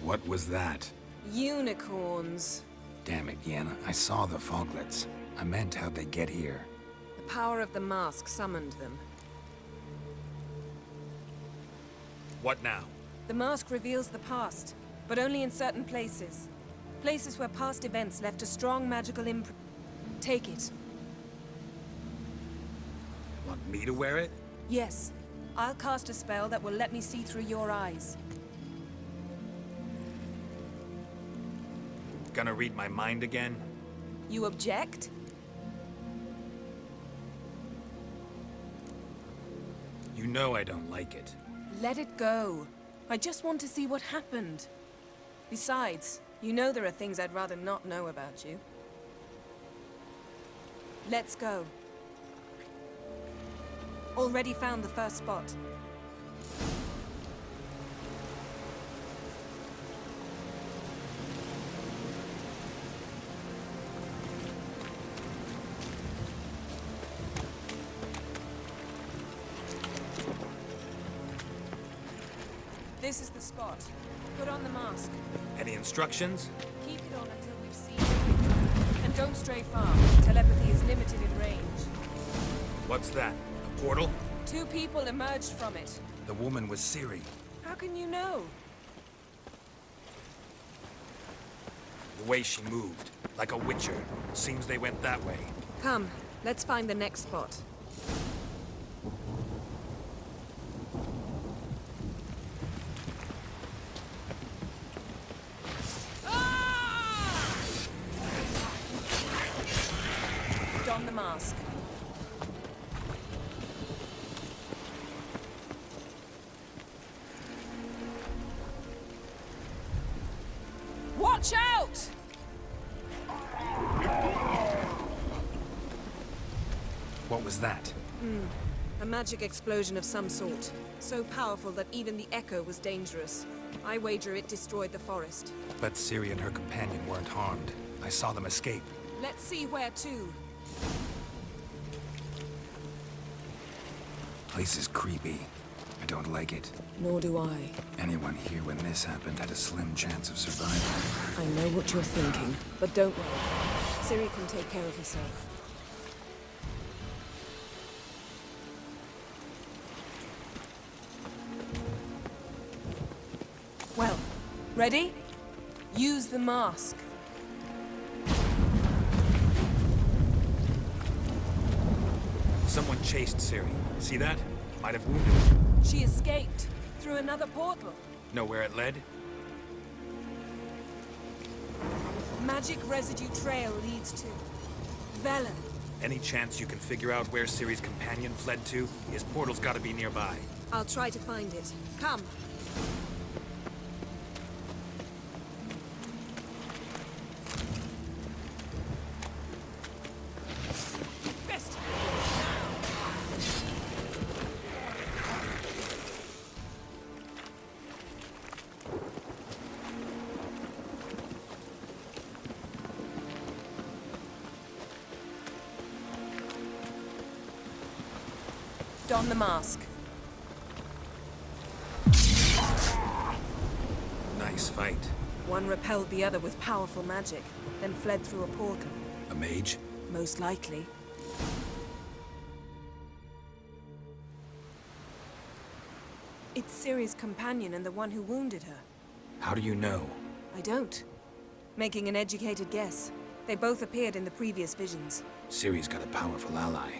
What was that? Unicorns. Damn it, Yenn. I saw the foglets. I meant how'd they get here? The power of the mask summoned them. What now? The mask reveals the past, but only in certain places. Places where past events left a strong magical imprint. Take it. Want me to wear it? Yes. I'll cast a spell that will let me see through your eyes. Gonna read my mind again? You object? You know I don't like it. Let it go. I just want to see what happened. Besides, you know there are things I'd rather not know about you. Let's go. Already found the first spot. This is the spot. Put on the mask. Any instructions? Keep it on until we've seen it. And don't stray far. Telepathy is limited in range. What's that? A portal? 2 people emerged from it. The woman was Ciri. How can you know? The way she moved. Like a witcher. Seems they went that way. Come, let's find the next spot. Don the mask. Watch out! What was that? A magic explosion of some sort. So powerful that even the echo was dangerous. I wager it destroyed the forest. But Ciri and her companion weren't harmed. I saw them escape. Let's see where to. Place is creepy. I don't like it. Nor do I. Anyone here when this happened had a slim chance of survival. I know what you're thinking, but don't worry. Ciri can take care of herself. Well, ready? Use the mask. Someone chased Ciri. See that? Might have wounded her. She escaped through another portal. Know where it led? Magic residue trail leads to Velen. Any chance you can figure out where Ciri's companion fled to? His portal's gotta be nearby. I'll try to find it. Come. Don the mask. Nice fight. One repelled the other with powerful magic, then fled through a portal. A mage? Most likely. It's Ciri's companion and the one who wounded her. How do you know? I don't. Making an educated guess. They both appeared in the previous visions. Ciri's got a powerful ally.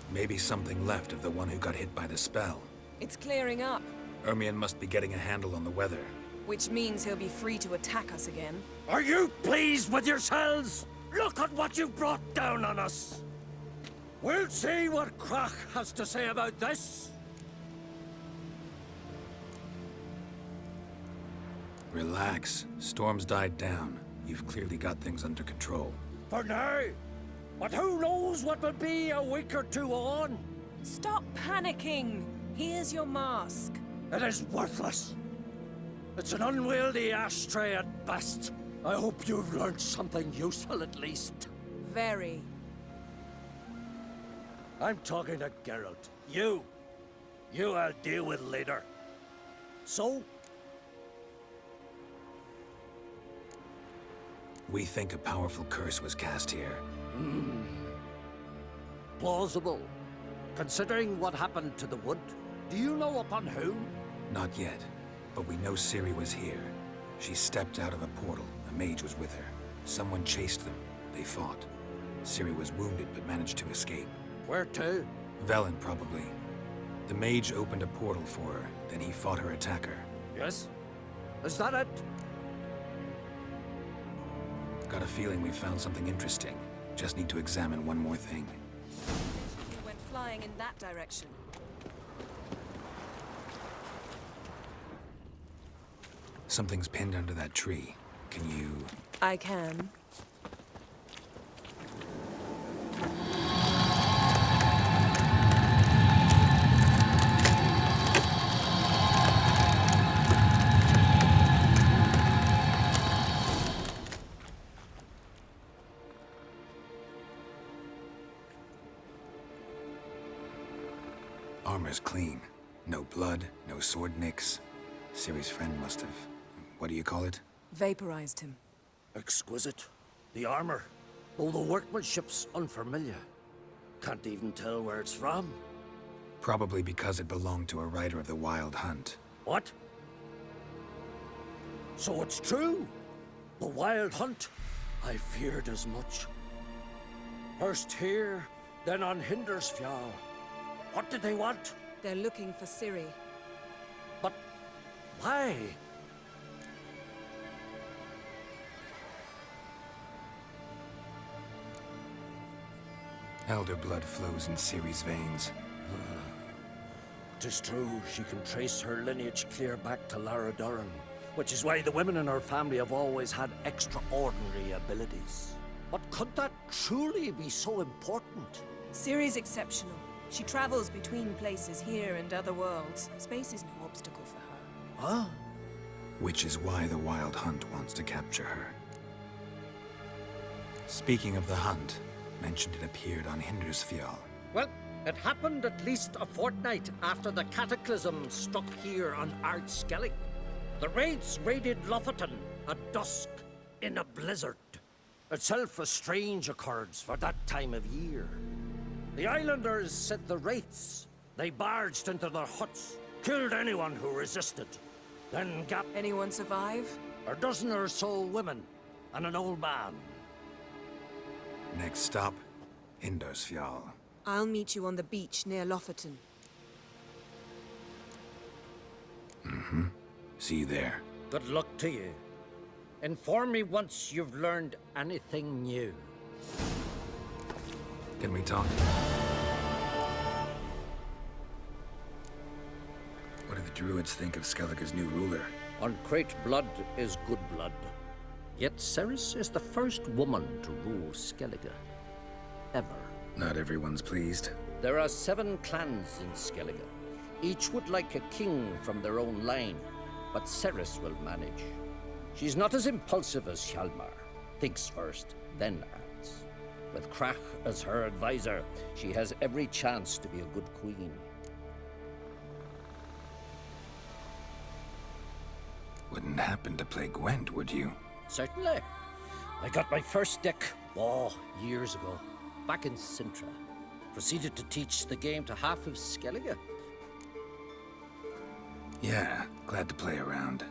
Maybe something left of the one who got hit by the spell. It's clearing up, Ermion must be getting a handle on the weather. which means he'll be free to attack us again. Are you pleased with yourselves? Look at what you've brought down on us. We'll see what Krach has to say about this. Relax. Storm's died down. You've clearly got things under control. For now. But who knows what will be a week or two on? Stop panicking! Here's your mask. It is worthless. It's an unwieldy ashtray at best. I hope you've learned something useful at least. Very. I'm talking to Geralt. You. You I'll deal with later. So, We think a powerful curse was cast here. plausible. Considering what happened to the wood, do you know upon whom? Not yet, but we know Ciri was here. She stepped out of a portal. A mage was with her. Someone chased them. They fought. Ciri was wounded but managed to escape. Where to? Velen, probably. The mage opened a portal for her, then he fought her attacker. Yes? Is that it? Got a feeling we found something interesting. Just need to examine one more thing. We went flying in that direction. Something's pinned under that tree. Can you... I can. Armor's clean. No blood, no sword nicks. Ciri's friend must have... What do you call it? Vaporized him. Exquisite. The armor, though the workmanship's unfamiliar. Can't even tell where it's from. Probably because it belonged to a rider of the Wild Hunt. What? So it's true? The Wild Hunt? I feared as much. First here, then on Hindersfjall. What did they want? They're looking for Ciri. But why? Elder blood flows in Ciri's veins. 'Tis true, she can trace her lineage clear back to Lara Duran, which is why the women in her family have always had extraordinary abilities. But could that truly be so important? Ciri's exceptional. She travels between places here and other worlds. Space is no obstacle for her. Huh? Which is why the Wild Hunt wants to capture her. Speaking of the hunt, mentioned it appeared on Hindersfjall. Well, it happened at least a fortnight after the cataclysm struck here on Ardskellig. The raids raided Lofoten at dusk in a blizzard. Itself a strange occurrence for that time of year. The islanders said the wraiths. They barged into their huts, killed anyone who resisted. Then Anyone survive? a dozen or so women and an old man. Next stop, Hindersfjall. I'll meet you on the beach near Lofoten. See you there. Good luck to you. Inform me once you've learned anything new. Can we talk? What do the druids think of Skellige's new ruler? Uncrate blood is good blood. Yet Ceres is the first woman to rule Skellige. Ever. Not everyone's pleased. There are 7 clans in Skellige. Each would like a king from their own line, but Ceres will manage. She's not as impulsive as Hjalmar. Thinks first, then acts. With Krach as her advisor, she has every chance to be a good queen. Wouldn't happen to play Gwent, would you? Certainly. I got my first deck, years ago, back in Sintra. Proceeded to teach the game to half of Skellige. Yeah, glad to play around.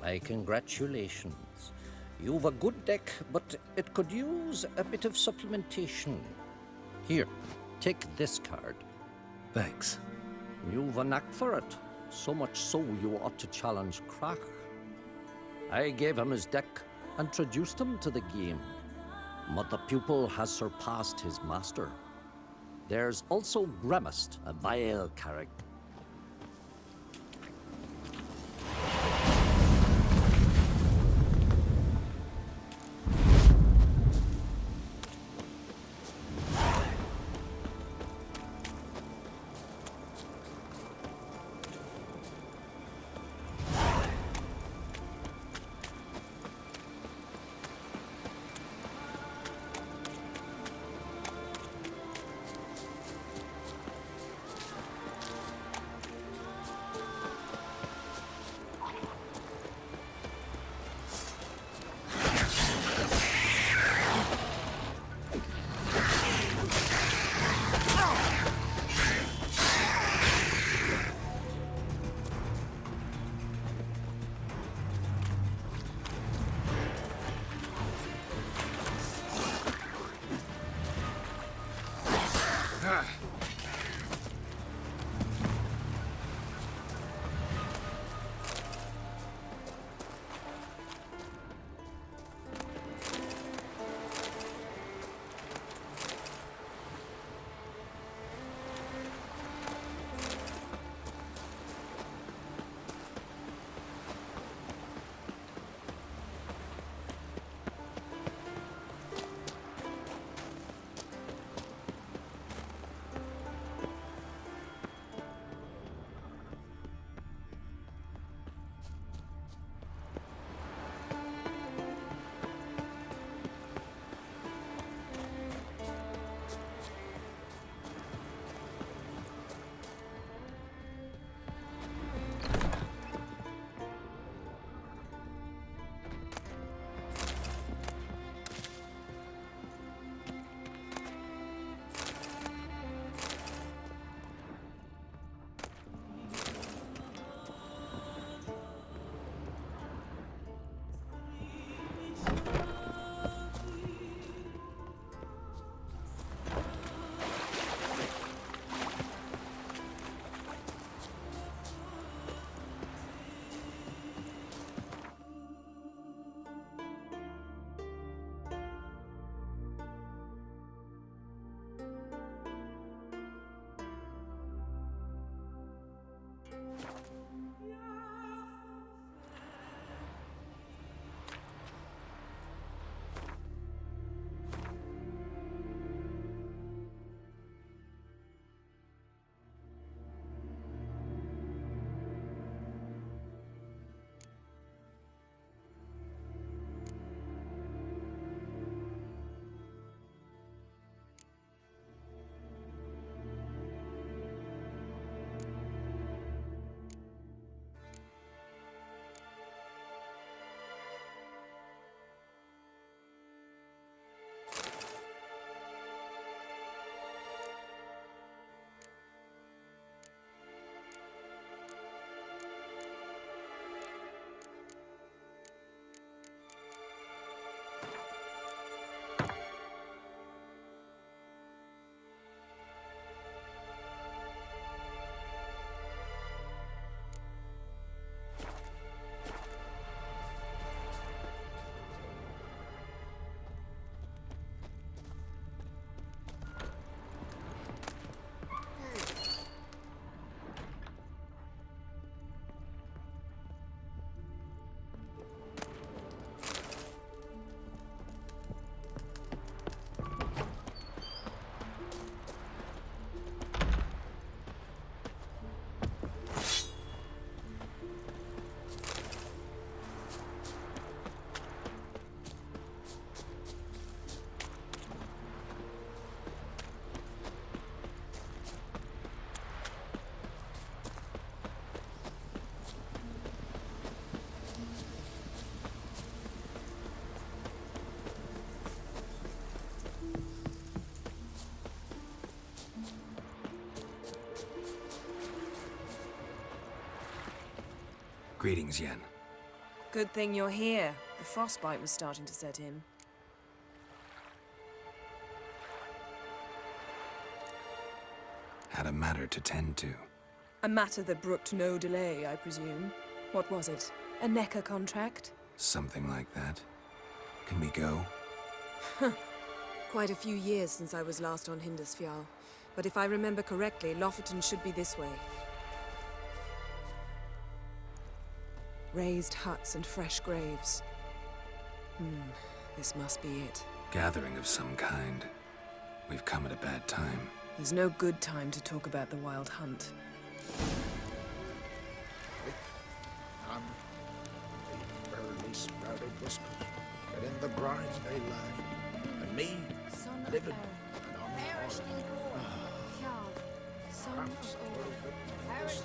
My congratulations. You've a good deck, but it could use a bit of supplementation. Here, take this card. Thanks. You've a knack for it. So much so you ought to challenge Krach. I gave him his deck, introduced him to the game. But the pupil has surpassed his master. There's also Grimaced, a vile character. Greetings, Yenn. Good thing you're here. The frostbite was starting to set in. Had a matter to tend to. A matter that brooked no delay, I presume. What was it? A NECA contract? Something like that. Can we go? Quite a few years since I was last on Hindusfjall. But if I remember correctly, Lofoten should be this way. Raised huts and fresh graves. This must be it. Gathering of some kind. We've come at a bad time. There's no good time to talk about the Wild Hunt. The early sprouted whiskers, but in the brine they lie. And me, living and on the perhaps a little bit in this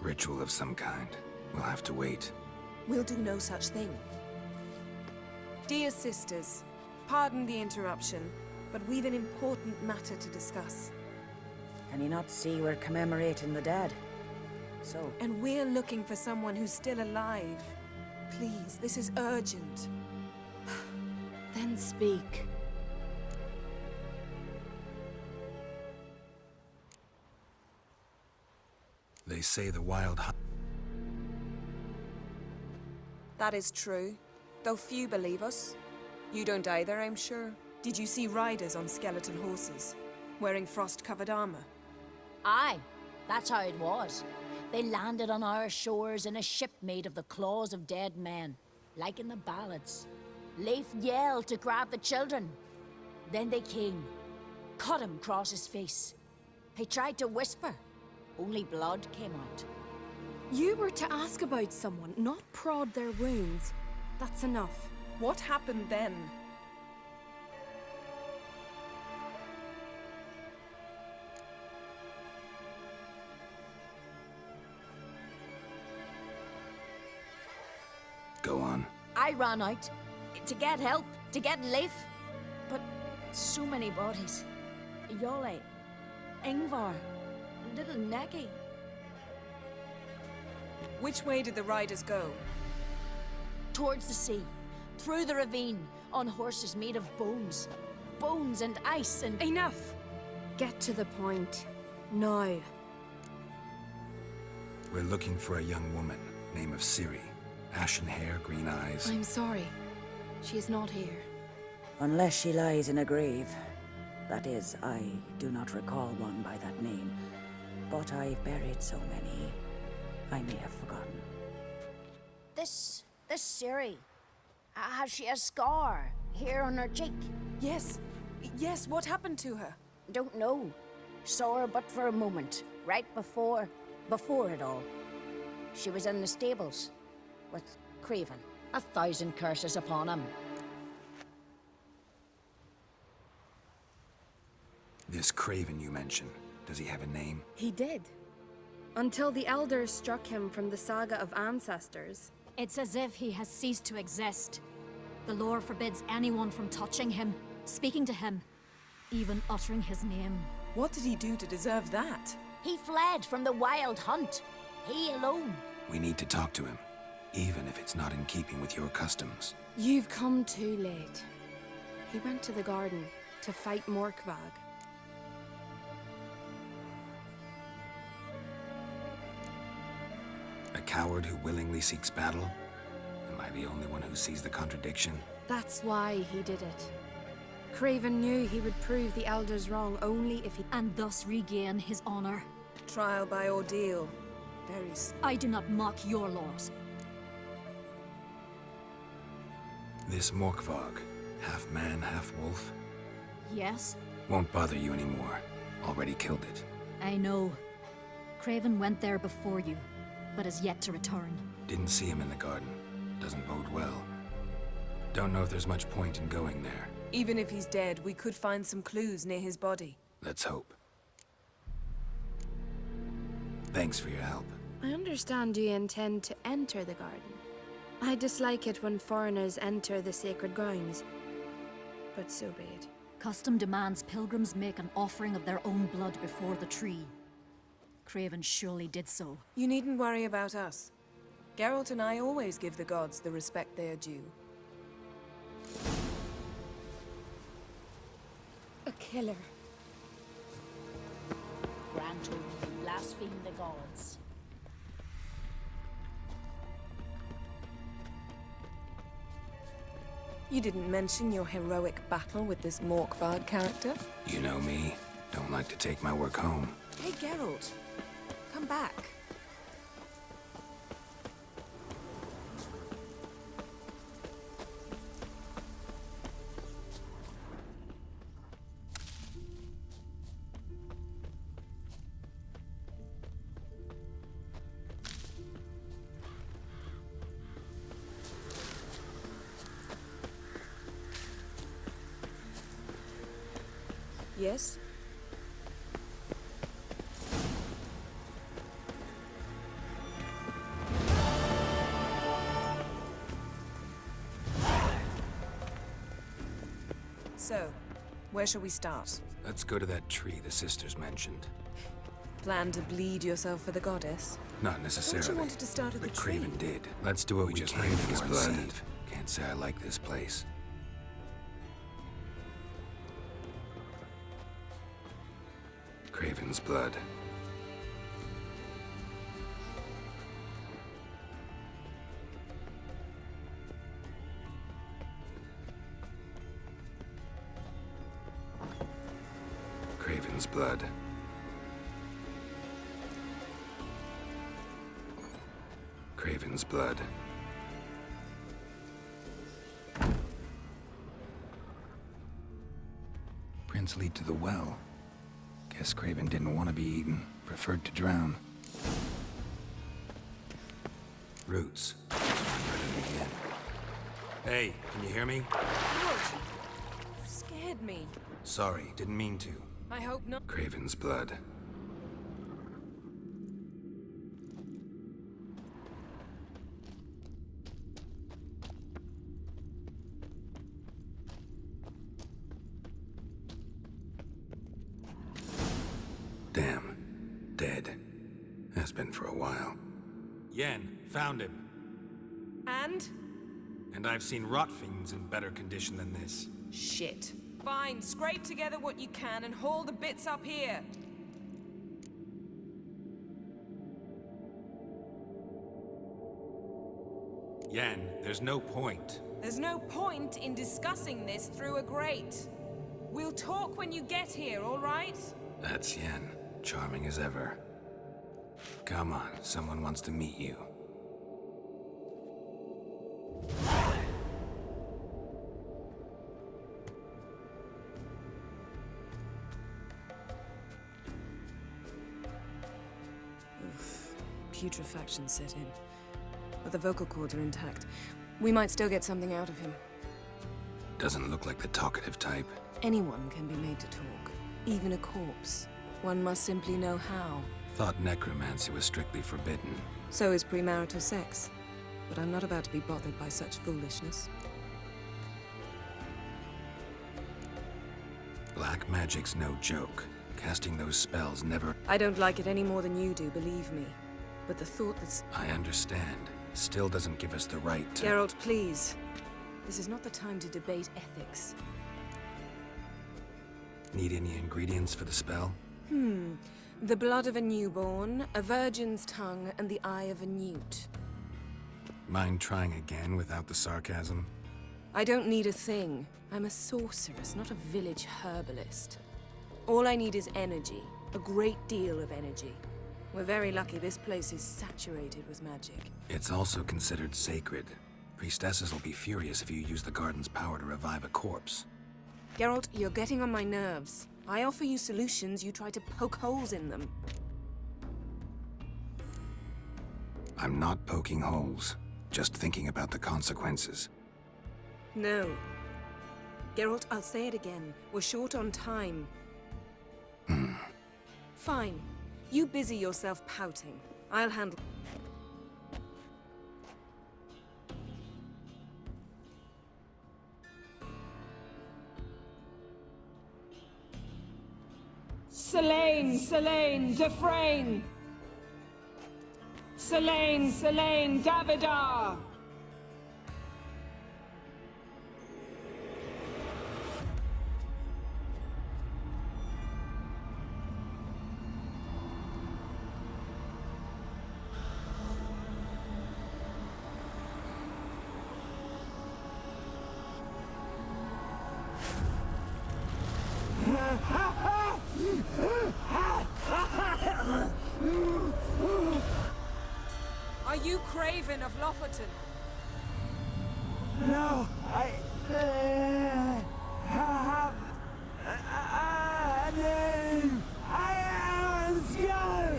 Ritual of some kind. We'll have to wait. We'll do no such thing. Dear sisters, pardon the interruption, but we've an important matter to discuss. Can you not see we're commemorating the dead? So, And we're looking for someone who's still alive. Please, this is urgent. Then speak. They say the Wild Hunt. That is true, though few believe us. You don't either, I'm sure. Did you see riders on skeleton horses, wearing frost-covered armor? Aye, that's how it was. They landed on our shores in a ship made of the claws of dead men, like in the ballads. Leif yelled to grab the children. Then they came, cut him across his face. He tried to whisper, only blood came out. You were to ask about someone, not prod their wounds. That's enough. What happened then? Go on. I ran out to get help, to get Leif. But so many bodies. Yolle, Ingvar, little Neki. Which way did the riders go? Towards the sea, through the ravine, on horses made of bones. Bones and ice and... Enough! Get to the point. Now. We're looking for a young woman, name of Ciri. Ashen hair, green eyes. I'm sorry. She is not here. unless she lies in a grave. That is, I do not recall one by that name, but I've buried so many, I may have forgotten. This Ciri, has she a scar here on her cheek? Yes. Yes, what happened to her? Don't know. Saw her but for a moment, right before it all. She was in the stables with Craven. 1,000 curses upon him. This Craven you mentioned, does he have a name? He did. Until the elders struck him from the saga of ancestors. It's as if he has ceased to exist. The lore forbids anyone from touching him, speaking to him, even uttering his name. What did he do to deserve that? He fled from the Wild Hunt. He alone. We need to talk to him, even if it's not in keeping with your customs. You've come too late. He went to the garden to fight Morkvag. A coward who willingly seeks battle? Am I the only one who sees the contradiction? That's why he did it. Craven knew he would prove the elders wrong only if he... And thus regain his honor. Trial by ordeal. Very... I do not mock your laws. This Morkvag, half man, half wolf, Yes, won't bother you anymore. Already killed it. I know. Craven went there before you, but is yet to return. Didn't see him in the garden. Doesn't bode well. Don't know if there's much point in going there. Even if he's dead, we could find some clues near his body. Let's hope. Thanks for your help. I understand you intend to enter the garden. I dislike it when foreigners enter the sacred grounds. But so be it. Custom demands pilgrims make an offering of their own blood before the tree. Craven surely did so. You needn't worry about us. Geralt and I always give the gods the respect they are due. A killer. Grant who blaspheme the gods. You didn't mention your heroic battle with this Morkvard character? You know me. Don't like to take my work home. Hey, Geralt. Come back. Yes? So, where shall we start? Let's go to that tree the sisters mentioned. Plan to bleed yourself for the goddess? Not necessarily. Thought you wanted to start at But the tree. Craven did. Let's do what we just prayed for his blood. Can't say I like this place. Craven's blood. Craven's blood. Craven's blood. Prince lead to the well. Guess Craven didn't want to be eaten. Preferred to drown. Roots. Hey, can you hear me? Geralt! You scared me. Sorry, didn't mean to. I hope not. Craven's blood. Damn. Dead. Has been for a while. Yenn, found him. And? And I've seen rot fiends in better condition than this. Shit. Fine, scrape together what you can and haul the bits up here. Yenn, there's no point. There's no point in discussing this through a grate. We'll talk when you get here, all right? That's Yenn. Charming as ever. Come on, someone wants to meet you. Putrefaction set in. But the vocal cords are intact. We might still get something out of him. Doesn't look like the talkative type. Anyone can be made to talk. Even a corpse. One must simply know how. Thought necromancy was strictly forbidden. So is premarital sex. But I'm not about to be bothered by such foolishness. Black magic's no joke. Casting those spells never... I don't like it any more than you do, believe me. But the thought that's... I understand. Still doesn't give us the right to... Geralt, please. This is not the time to debate ethics. Need any ingredients for the spell? The blood of a newborn, a virgin's tongue, and the eye of a newt. Mind trying again without the sarcasm? I don't need a thing. I'm a sorceress, not a village herbalist. All I need is energy. A great deal of energy. We're very lucky this place is saturated with magic. It's also considered sacred. Priestesses will be furious if you use the garden's power to revive a corpse. Geralt, you're getting on my nerves. I offer you solutions, you try to poke holes in them. I'm not poking holes. Just thinking about the consequences. No. Geralt, I'll say it again. We're short on time. Fine. You busy yourself pouting. I'll handle... Selene, Defrain! Selene, Selene, Davida! Are you Craven of Lofoten? No, I have a name. I am a Skull.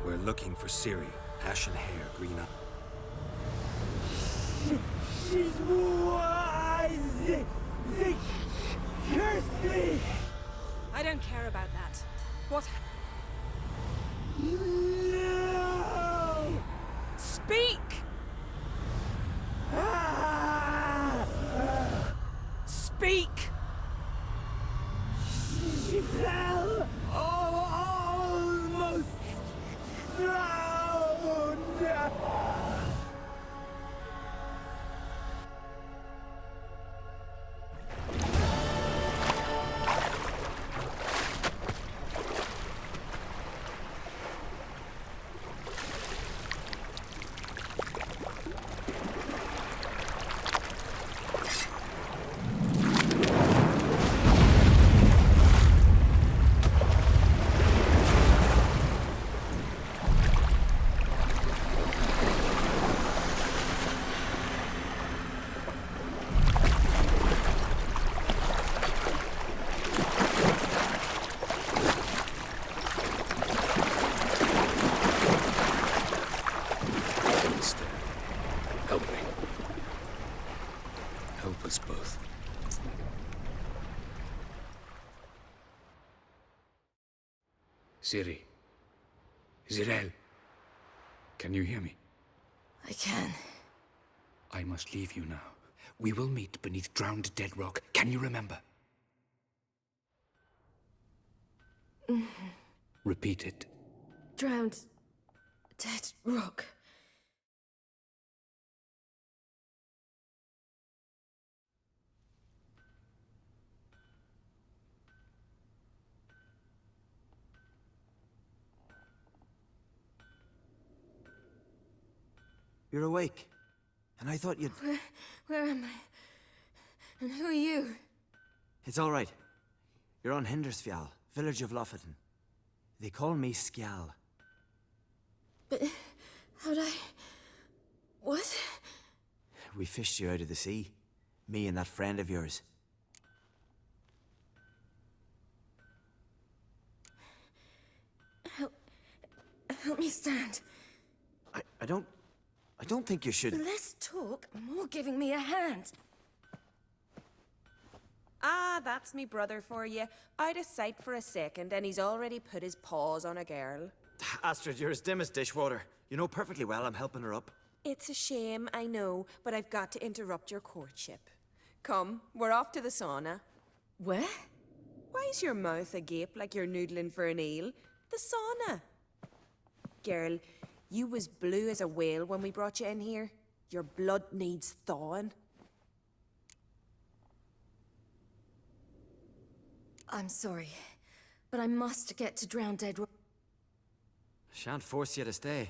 We're looking for Ciri. Ashen hair, green eyes. She's wise. They cursed me. I don't care about that. What? No. Speak! Speak! She fell. Almost drowned. Help me. Help us both. Ciri. Zirel. Can you hear me? I can. I must leave you now. We will meet beneath drowned dead rock. Can you remember? Repeat it. Drowned. Dead rock. You're awake. And I thought you'd... Where am I? And who are you? It's all right. You're on Hindersfjall, village of Lofoten. They call me Skjal. But how'd I... What? We fished you out of the sea. Me and that friend of yours. Help me stand. I don't think you should... Less talk, more giving me a hand. Ah, that's me brother for you. Out of sight for a second, and he's already put his paws on a girl. Astrid, you're as dim as dishwater. You know perfectly well I'm helping her up. It's a shame, I know, but I've got to interrupt your courtship. Come, we're off to the sauna. Where? Why's your mouth agape like you're noodling for an eel? The sauna. Girl, you was blue as a whale when we brought you in here. Your blood needs thawing. I'm sorry, but I must get to Drowned Dead Rock. Shan't force you to stay.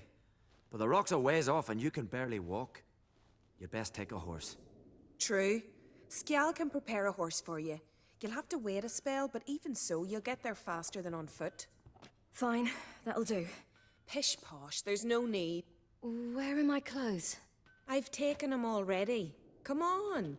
But the rock's a ways off and you can barely walk. You'd best take a horse. True. Skjal can prepare a horse for you. You'll have to wait a spell, but even so, you'll get there faster than on foot. Fine, that'll do. Pish posh, there's no need. Where are my clothes? I've taken them already. Come on.